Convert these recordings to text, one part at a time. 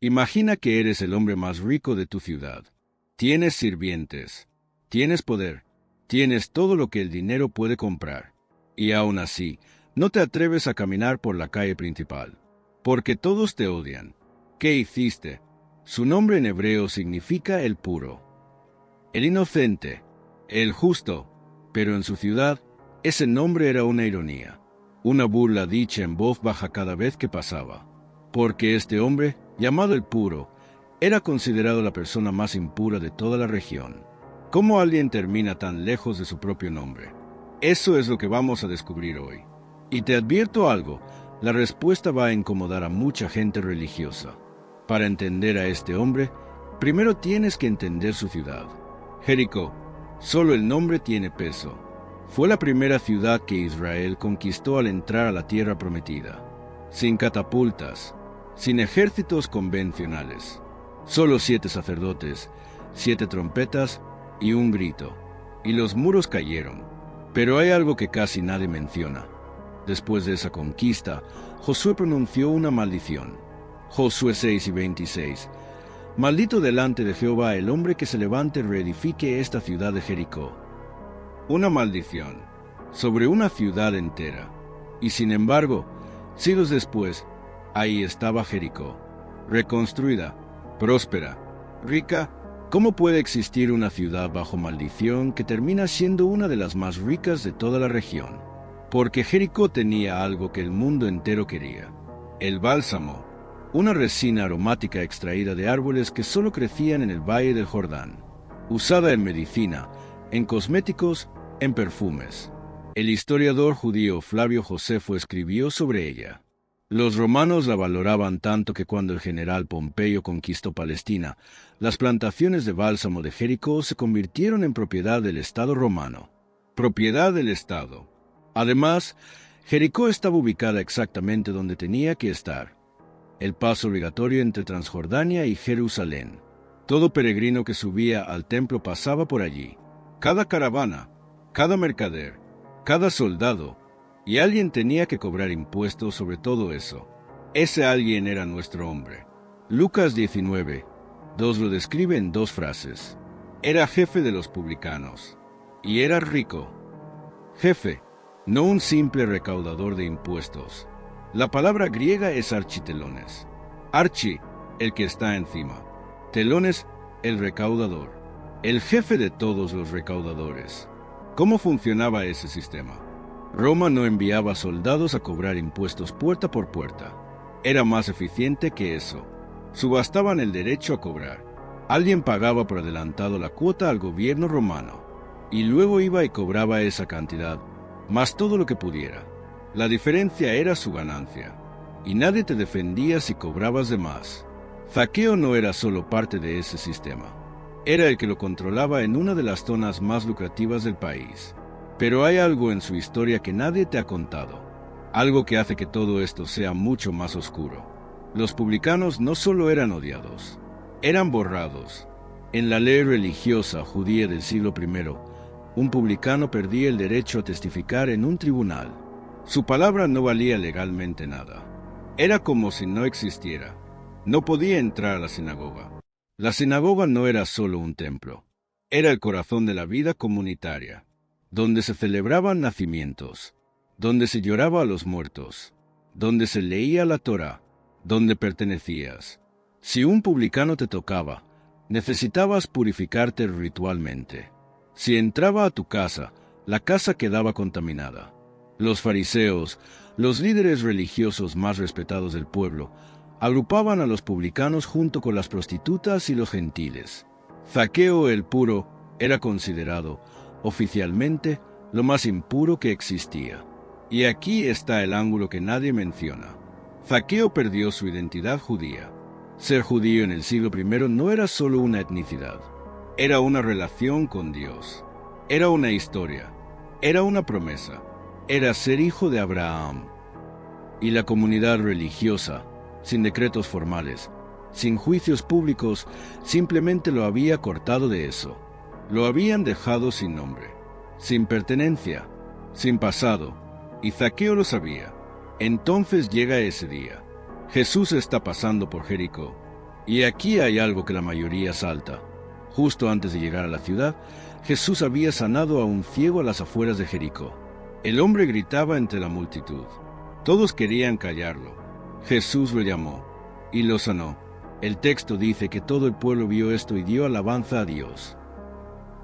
Imagina que eres el hombre más rico de tu ciudad. Tienes sirvientes, tienes poder, tienes todo lo que el dinero puede comprar. Y aún así, no te atreves a caminar por la calle principal, porque todos te odian. ¿Qué hiciste? Su nombre en hebreo significa el puro, el inocente, el justo, pero en su ciudad, ese nombre era una ironía, una burla dicha en voz baja cada vez que pasaba, porque este hombre, llamado el puro, era considerado la persona más impura de toda la región. ¿Cómo alguien termina tan lejos de su propio nombre? Eso es lo que vamos a descubrir hoy. Y te advierto algo, la respuesta va a incomodar a mucha gente religiosa. Para entender a este hombre, primero tienes que entender su ciudad. Jericó, solo el nombre tiene peso. Fue la primera ciudad que Israel conquistó al entrar a la tierra prometida. Sin catapultas, sin ejércitos convencionales. Solo 7 sacerdotes, 7 trompetas y un grito. Y los muros cayeron. Pero hay algo que casi nadie menciona. Después de esa conquista, Josué pronunció una maldición. Josué 6:26. Maldito delante de Jehová el hombre que se levante y reedifique esta ciudad de Jericó. Una maldición sobre una ciudad entera. Y sin embargo, siglos después, ahí estaba Jericó, reconstruida, próspera, rica. ¿Cómo puede existir una ciudad bajo maldición que termina siendo una de las más ricas de toda la región? Porque Jericó tenía algo que el mundo entero quería: el bálsamo, una resina aromática extraída de árboles que solo crecían en el valle del Jordán, usada en medicina, en cosméticos, en perfumes. El historiador judío Flavio Josefo escribió sobre ella. Los romanos la valoraban tanto que cuando el general Pompeyo conquistó Palestina, las plantaciones de bálsamo de Jericó se convirtieron en propiedad del Estado romano. Propiedad del Estado. Además, Jericó estaba ubicada exactamente donde tenía que estar: el paso obligatorio entre Transjordania y Jerusalén. Todo peregrino que subía al templo pasaba por allí. Cada caravana, cada mercader, cada soldado, y alguien tenía que cobrar impuestos sobre todo eso. Ese alguien era nuestro hombre. Lucas 19:2 lo describe en 2 frases. Era jefe de los publicanos, y era rico. Jefe, no un simple recaudador de impuestos. La palabra griega es architelones. Archi, el que está encima. Telones, el recaudador. El jefe de todos los recaudadores. ¿Cómo funcionaba ese sistema? Roma no enviaba soldados a cobrar impuestos puerta por puerta. Era más eficiente que eso. Subastaban el derecho a cobrar. Alguien pagaba por adelantado la cuota al gobierno romano, y luego iba y cobraba esa cantidad, más todo lo que pudiera. La diferencia era su ganancia, y nadie te defendía si cobrabas de más. Zaqueo no era solo parte de ese sistema. Era el que lo controlaba en una de las zonas más lucrativas del país. Pero hay algo en su historia que nadie te ha contado. Algo que hace que todo esto sea mucho más oscuro. Los publicanos no solo eran odiados, eran borrados. En la ley religiosa judía del siglo I, un publicano perdía el derecho a testificar en un tribunal. Su palabra no valía legalmente nada. Era como si no existiera. No podía entrar a la sinagoga. La sinagoga no era solo un templo. Era el corazón de la vida comunitaria, donde se celebraban nacimientos, donde se lloraba a los muertos, donde se leía la Torá, donde pertenecías. Si un publicano te tocaba, necesitabas purificarte ritualmente. Si entraba a tu casa, la casa quedaba contaminada. Los fariseos, los líderes religiosos más respetados del pueblo, agrupaban a los publicanos junto con las prostitutas y los gentiles. Zaqueo el puro era considerado, oficialmente, lo más impuro que existía. Y aquí está el ángulo que nadie menciona. Zaqueo perdió su identidad judía. Ser judío en el siglo I no era solo una etnicidad. Era una relación con Dios. Era una historia. Era una promesa. Era ser hijo de Abraham. Y la comunidad religiosa, sin decretos formales, sin juicios públicos, simplemente lo había cortado de eso. Lo habían dejado sin nombre, sin pertenencia, sin pasado, y Zaqueo lo sabía. Entonces llega ese día. Jesús está pasando por Jericó. Y aquí hay algo que la mayoría salta. Justo antes de llegar a la ciudad, Jesús había sanado a un ciego a las afueras de Jericó. El hombre gritaba entre la multitud. Todos querían callarlo. Jesús lo llamó y lo sanó. El texto dice que todo el pueblo vio esto y dio alabanza a Dios.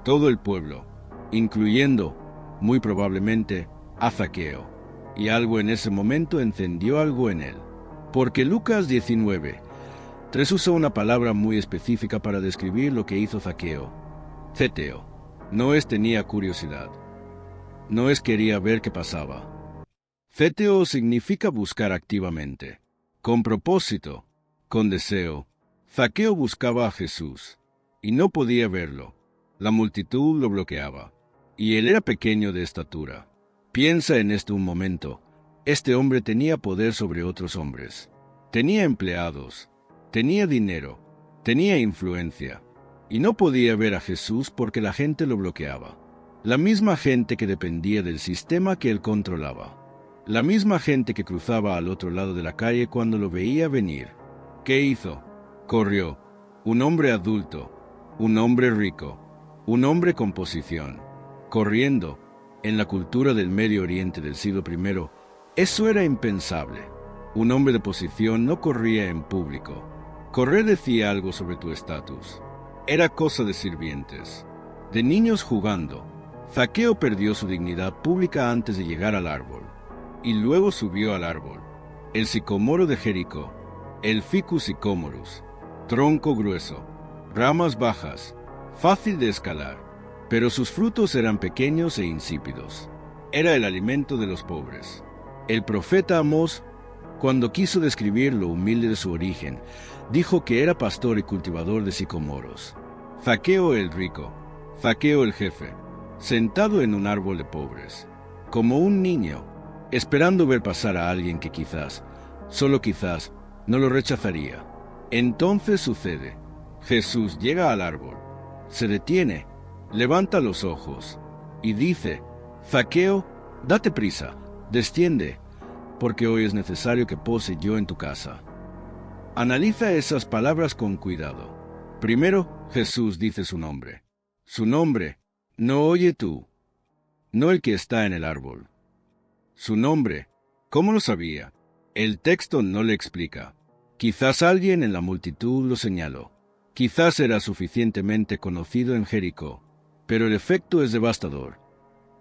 Todo el pueblo, incluyendo, muy probablemente, a Zaqueo. Y algo en ese momento encendió algo en él. Porque Lucas 19:3 usa una palabra muy específica para describir lo que hizo Zaqueo. Ceteo. No es tenía curiosidad. No es quería ver qué pasaba. Ceteo significa buscar activamente, con propósito, con deseo. Zaqueo buscaba a Jesús, y no podía verlo. La multitud lo bloqueaba, y él era pequeño de estatura. Piensa en esto un momento. Este hombre tenía poder sobre otros hombres. Tenía empleados, tenía dinero, tenía influencia, y no podía ver a Jesús porque la gente lo bloqueaba. La misma gente que dependía del sistema que él controlaba. La misma gente que cruzaba al otro lado de la calle cuando lo veía venir. ¿Qué hizo? Corrió. Un hombre adulto, un hombre rico, un hombre con posición. Corriendo. En la cultura del Medio Oriente del siglo I, eso era impensable. Un hombre de posición no corría en público. Correr decía algo sobre tu estatus. Era cosa de sirvientes, de niños jugando. Zaqueo perdió su dignidad pública antes de llegar al árbol, y luego subió al árbol, el sicomoro de Jericó, el Ficus sicomorus, tronco grueso, ramas bajas, fácil de escalar, pero sus frutos eran pequeños e insípidos. Era el alimento de los pobres. El profeta Amós, cuando quiso describir lo humilde de su origen, dijo que era pastor y cultivador de sicomoros. Zaqueo el rico, Zaqueo el jefe, sentado en un árbol de pobres, como un niño, esperando ver pasar a alguien que quizás, solo quizás, no lo rechazaría. Entonces sucede. Jesús llega al árbol, se detiene, levanta los ojos y dice: Zaqueo, date prisa, desciende, porque hoy es necesario que pose yo en tu casa. Analiza esas palabras con cuidado. Primero, Jesús dice su nombre. Su nombre, no oye tú, no el que está en el árbol. Su nombre, ¿cómo lo sabía? El texto no le explica. Quizás alguien en la multitud lo señaló. Quizás era suficientemente conocido en Jericó, pero el efecto es devastador.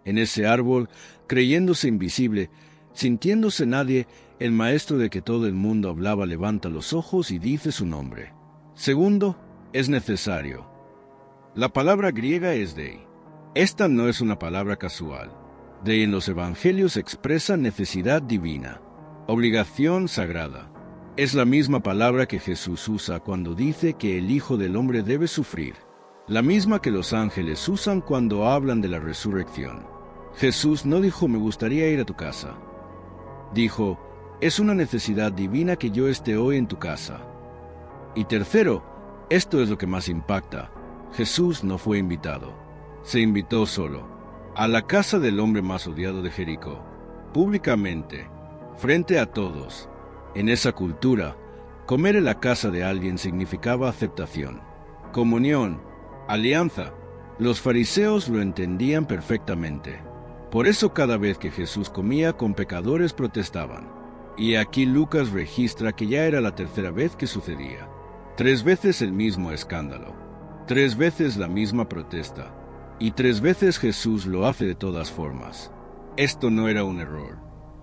En ese árbol, creyéndose invisible, sintiéndose nadie, el maestro de que todo el mundo hablaba levanta los ojos y dice su nombre. Segundo, es necesario. La palabra griega es dei. Esta no es una palabra casual. Dei en los evangelios expresa necesidad divina, obligación sagrada. Es la misma palabra que Jesús usa cuando dice que el Hijo del Hombre debe sufrir, la misma que los ángeles usan cuando hablan de la resurrección. Jesús no dijo me gustaría ir a tu casa. Dijo, es una necesidad divina que yo esté hoy en tu casa. Y tercero, esto es lo que más impacta, Jesús no fue invitado. Se invitó solo, a la casa del hombre más odiado de Jericó, públicamente, frente a todos. En esa cultura, comer en la casa de alguien significaba aceptación, comunión, alianza. Los fariseos lo entendían perfectamente. Por eso cada vez que Jesús comía con pecadores protestaban. Y aquí Lucas registra que ya era la tercera vez que sucedía. 3 veces el mismo escándalo, 3 veces la misma protesta, y 3 veces Jesús lo hace de todas formas. Esto no era un error,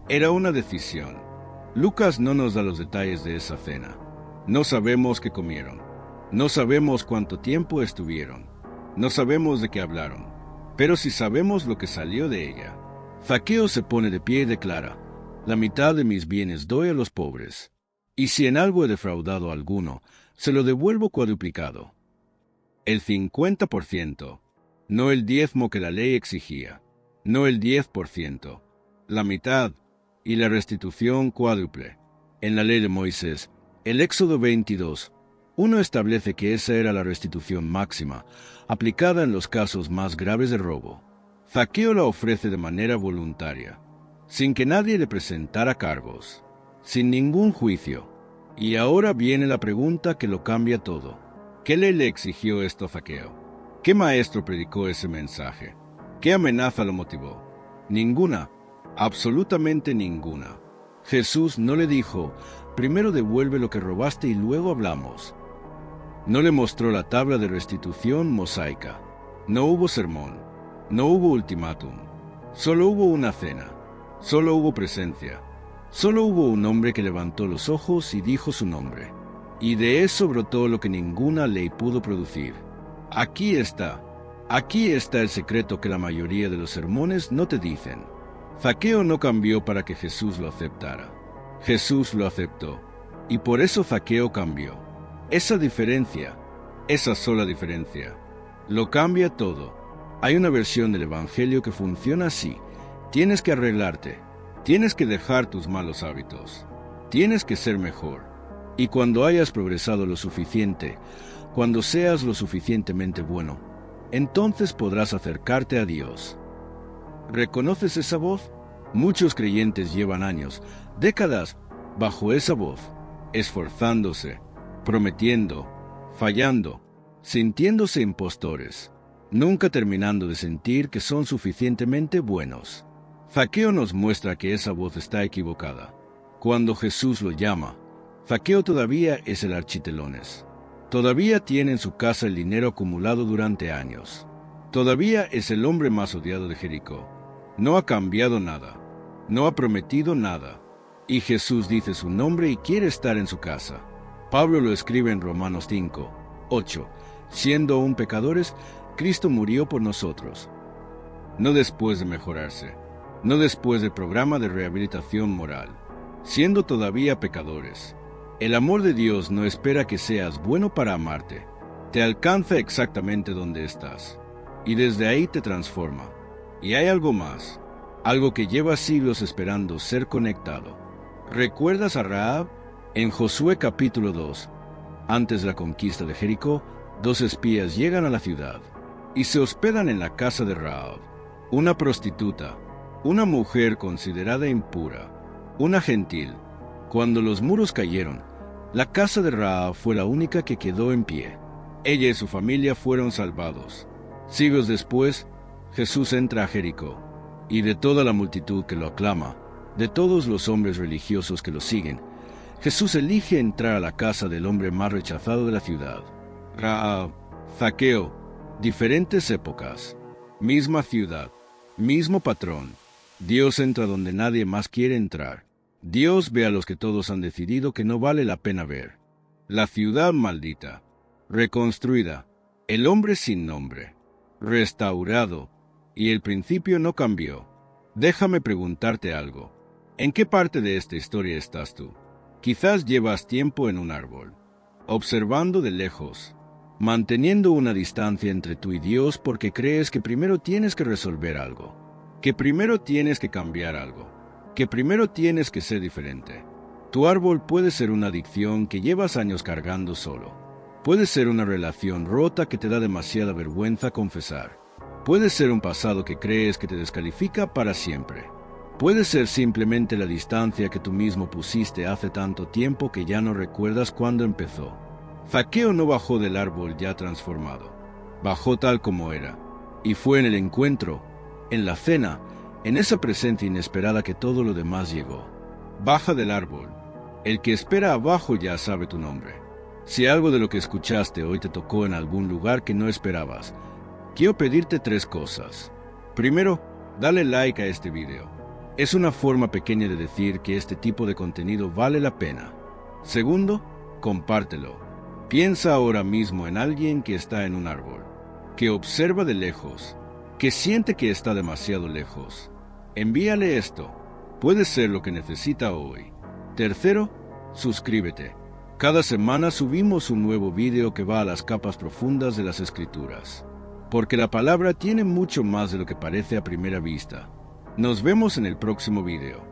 era una decisión. Lucas no nos da los detalles de esa cena. No sabemos qué comieron. No sabemos cuánto tiempo estuvieron. No sabemos de qué hablaron. Pero sí sabemos lo que salió de ella. Zaqueo se pone de pie y declara: la mitad de mis bienes doy a los pobres. Y si en algo he defraudado a alguno, se lo devuelvo cuadruplicado. El 50%. No el diezmo que la ley exigía. No el 10%. La mitad. Y la restitución cuádruple. En la ley de Moisés, el Éxodo 22:1 establece que esa era la restitución máxima, aplicada en los casos más graves de robo. Zaqueo la ofrece de manera voluntaria, sin que nadie le presentara cargos, sin ningún juicio, Y ahora viene la pregunta que lo cambia todo. ¿Qué ley le exigió esto a Zaqueo? ¿Qué maestro predicó ese mensaje? ¿Qué amenaza lo motivó? Ninguna, absolutamente ninguna. Jesús no le dijo, primero devuelve lo que robaste y luego hablamos. No le mostró la tabla de restitución mosaica. No hubo sermón. No hubo ultimátum. Solo hubo una cena. Solo hubo presencia. Solo hubo un hombre que levantó los ojos y dijo su nombre. Y de eso brotó lo que ninguna ley pudo producir. Aquí está el secreto que la mayoría de los sermones no te dicen. Zaqueo no cambió para que Jesús lo aceptara. Jesús lo aceptó. Y por eso Zaqueo cambió. Esa diferencia, esa sola diferencia, lo cambia todo. Hay una versión del Evangelio que funciona así. Tienes que arreglarte. Tienes que dejar tus malos hábitos. Tienes que ser mejor. Y cuando hayas progresado lo suficiente, cuando seas lo suficientemente bueno, entonces podrás acercarte a Dios. ¿Reconoces esa voz? Muchos creyentes llevan años, décadas, bajo esa voz, esforzándose, prometiendo, fallando, sintiéndose impostores, nunca terminando de sentir que son suficientemente buenos. Zaqueo nos muestra que esa voz está equivocada. Cuando Jesús lo llama, Zaqueo todavía es el architelones. Todavía tiene en su casa el dinero acumulado durante años. Todavía es el hombre más odiado de Jericó. No ha cambiado nada. No ha prometido nada. Y Jesús dice su nombre y quiere estar en su casa. Pablo lo escribe en Romanos 5, 8. Siendo aún pecadores, Cristo murió por nosotros. No después de mejorarse. No después del programa de rehabilitación moral. Siendo todavía pecadores. El amor de Dios no espera que seas bueno para amarte. Te alcanza exactamente donde estás. Y desde ahí te transforma. Y hay algo más. Algo que lleva siglos esperando ser conectado. ¿Recuerdas a Rahab? En Josué capítulo 2, antes de la conquista de Jericó, 2 espías llegan a la ciudad y se hospedan en la casa de Rahab, una prostituta, una mujer considerada impura, una gentil. Cuando los muros cayeron, la casa de Rahab fue la única que quedó en pie. Ella y su familia fueron salvados. Siglos después, Jesús entra a Jericó, y de toda la multitud que lo aclama, de todos los hombres religiosos que lo siguen, Jesús elige entrar a la casa del hombre más rechazado de la ciudad. Rahab, Zaqueo, diferentes épocas, misma ciudad, mismo patrón. Dios entra donde nadie más quiere entrar. Dios ve a los que todos han decidido que no vale la pena ver. La ciudad maldita, reconstruida, el hombre sin nombre, restaurado, y el principio no cambió. Déjame preguntarte algo. ¿En qué parte de esta historia estás tú? Quizás llevas tiempo en un árbol, observando de lejos, manteniendo una distancia entre tú y Dios porque crees que primero tienes que resolver algo, que primero tienes que cambiar algo, que primero tienes que ser diferente. Tu árbol puede ser una adicción que llevas años cargando solo. Puede ser una relación rota que te da demasiada vergüenza confesar. Puede ser un pasado que crees que te descalifica para siempre. Puede ser simplemente la distancia que tú mismo pusiste hace tanto tiempo que ya no recuerdas cuándo empezó. Zaqueo no bajó del árbol ya transformado. Bajó tal como era. Y fue en el encuentro, en la cena, en esa presencia inesperada que todo lo demás llegó. Baja del árbol. El que espera abajo ya sabe tu nombre. Si algo de lo que escuchaste hoy te tocó en algún lugar que no esperabas, quiero pedirte 3 cosas. Primero, dale like a este video. Es una forma pequeña de decir que este tipo de contenido vale la pena. Segundo, compártelo. Piensa ahora mismo en alguien que está en un árbol, que observa de lejos, que siente que está demasiado lejos. Envíale esto. Puede ser lo que necesita hoy. Tercero, suscríbete. Cada semana subimos un nuevo video que va a las capas profundas de las Escrituras, porque la palabra tiene mucho más de lo que parece a primera vista. Nos vemos en el próximo video.